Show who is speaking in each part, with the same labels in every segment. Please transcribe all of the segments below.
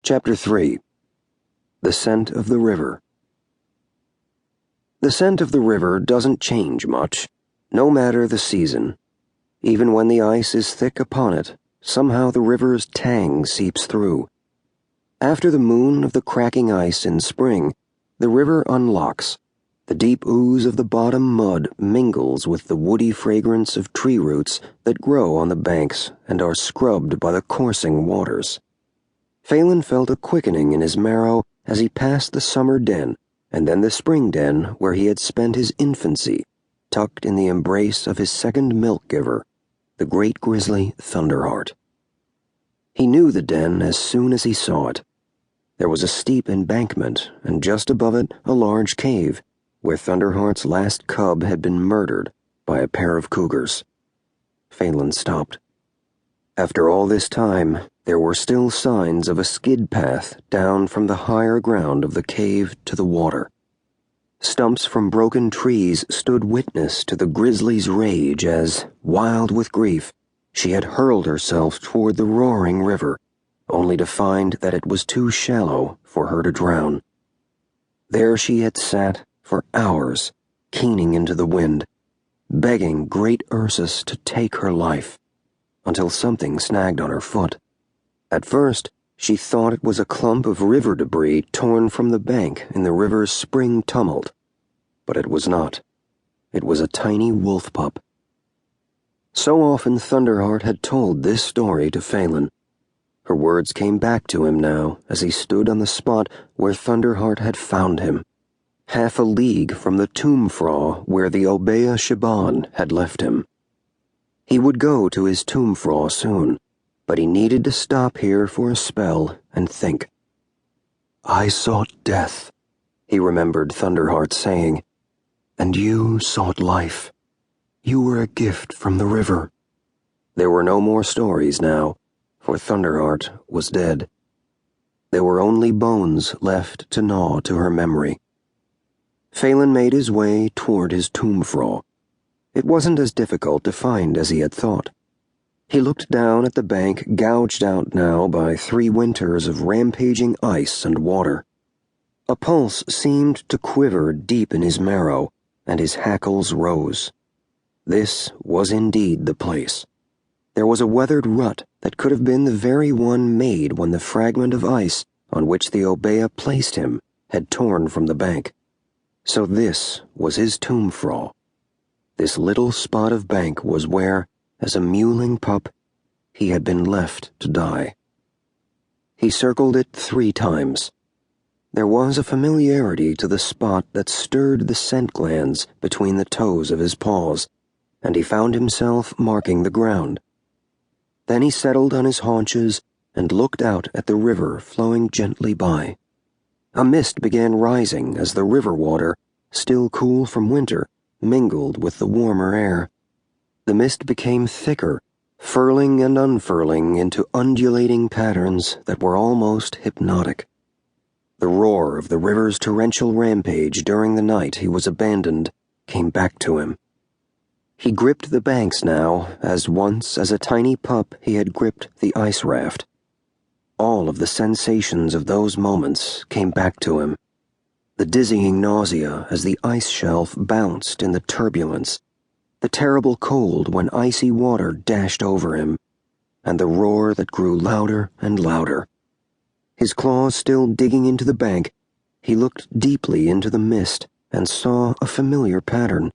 Speaker 1: Chapter 3. The Scent of the River. The scent of the river doesn't change much, no matter the season. Even when the ice is thick upon it, somehow the river's tang seeps through. After the moon of the cracking ice in spring, the river unlocks. The deep ooze of the bottom mud mingles with the woody fragrance of tree roots that grow on the banks and are scrubbed by the coursing waters. Faolan felt a quickening in his marrow as he passed the summer den and then the spring den where he had spent his infancy, tucked in the embrace of his second milk-giver, the great grizzly Thunderheart. He knew the den as soon as he saw it. There was a steep embankment, and just above it a large cave, where Thunderheart's last cub had been murdered by a pair of cougars. Faolan stopped. After all this time, there were still signs of a skid path down from the higher ground of the cave to the water. Stumps from broken trees stood witness to the grizzly's rage as, wild with grief, she had hurled herself toward the roaring river, only to find that it was too shallow for her to drown. There she had sat for hours, keening into the wind, begging great Ursus to take her life, until something snagged on her foot. At first, she thought it was a clump of river debris torn from the bank in the river's spring tumult, but it was not. It was a tiny wolf pup. So often Thunderheart had told this story to Faolan. Her words came back to him now as he stood on the spot where Thunderheart had found him, half a league from the tomb-fraw where the Audiobook had left him. He would go to his tomb-fraw soon, but he needed to stop here for a spell and think. "I sought death," he remembered Thunderheart saying, "and you sought life. You were a gift from the river." There were no more stories now, for Thunderheart was dead. There were only bones left to gnaw to her memory. Faolan made his way toward his tomb-fraw. It wasn't as difficult to find as he had thought. He looked down at the bank gouged out now by 3 winters of rampaging ice and water. A pulse seemed to quiver deep in his marrow, and his hackles rose. This was indeed the place. There was a weathered rut that could have been the very one made when the fragment of ice on which the Audiobook placed him had torn from the bank. So this was his tomb-fraw. This little spot of bank was where, as a mewling pup, he had been left to die. He circled it 3 times. There was a familiarity to the spot that stirred the scent glands between the toes of his paws, and he found himself marking the ground. Then he settled on his haunches and looked out at the river flowing gently by. A mist began rising as the river water, still cool from winter, mingled with the warmer air. The mist became thicker, furling and unfurling into undulating patterns that were almost hypnotic. The roar of the river's torrential rampage during the night he was abandoned came back to him. He gripped the banks now, as once as a tiny pup he had gripped the ice raft. All of the sensations of those moments came back to him. The dizzying nausea as the ice shelf bounced in the turbulence, the terrible cold when icy water dashed over him, and the roar that grew louder and louder. His claws still digging into the bank, he looked deeply into the mist and saw a familiar pattern.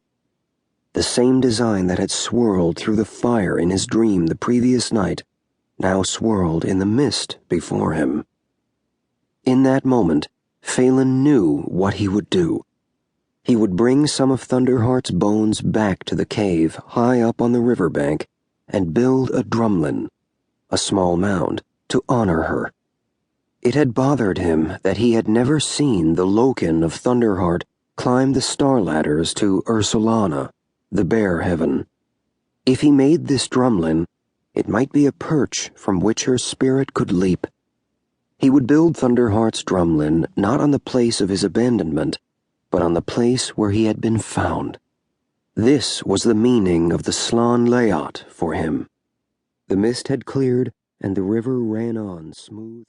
Speaker 1: The same design that had swirled through the fire in his dream the previous night now swirled in the mist before him. In that moment, Faolan knew what he would do. He would bring some of Thunderheart's bones back to the cave high up on the riverbank and build a drumlin, a small mound, to honor her. It had bothered him that he had never seen the Loken of Thunderheart climb the star ladders to Ursulana, the bear heaven. If he made this drumlin, it might be a perch from which her spirit could leap. He would build Thunderheart's drumlin not on the place of his abandonment, but on the place where he had been found. This was the meaning of the Slan Layat for him. The mist had cleared, and the river ran on smooth.